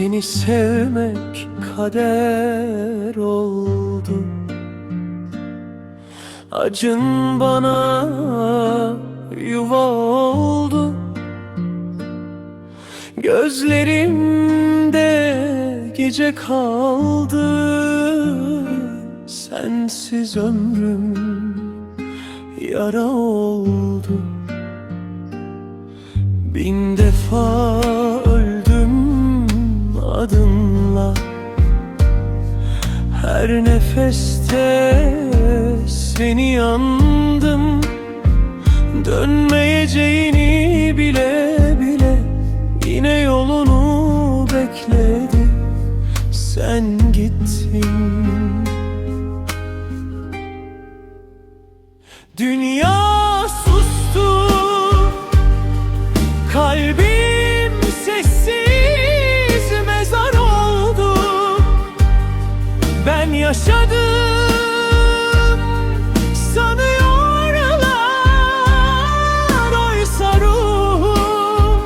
Seni sevmek kader oldu. Acın bana yuva oldu. Gözlerimde gece kaldı. Sensiz ömrüm yara oldu. Bin defa öldüm adınla. Her nefeste seni andım. Dönmeyeceğini bile bile yine yolunu bekledi. Sen gittin. Dünya sustu, kalbim sessiz mezar oldu. Ben yaşadım sanıyorlar, oysa ruhum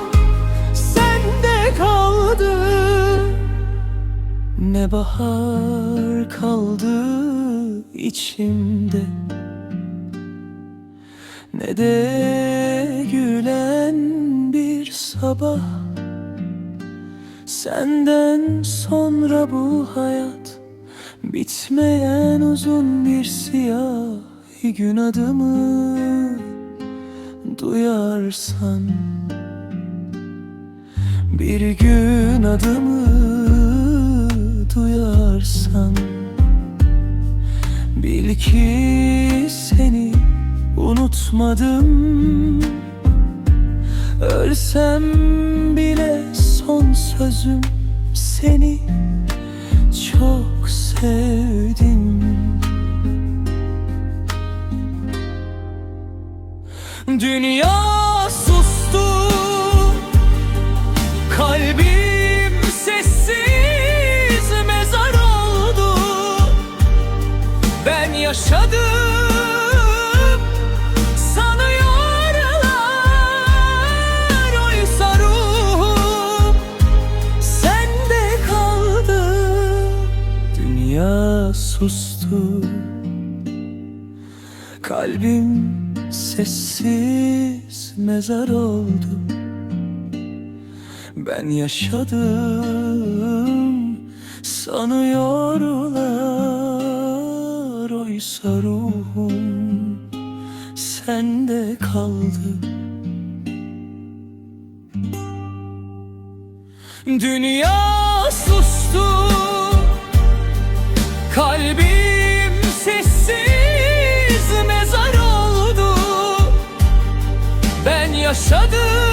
sende kaldı. Ne bahar kaldı içimde, ne de gülen bir sabah. Senden sonra bu hayat bitmeyen uzun bir siyahi gün. Adımı duyarsan bir gün, adımı duyarsan bil ki seni unutmadım. Ölsem bile son sözüm, seni çok sevdim. Dünya sustu, kalbim sessiz mezar oldu. Ben yaşadım sanıyorlar, oysa ruhum sende kaldı. Dünya sustu, kalbim sessiz mezar oldu. Ben yaşadım sanıyorlar, oysa ruhum sende kaldı. Dünya sustu, kalbim sessiz mezar oldu. Ben yaşadım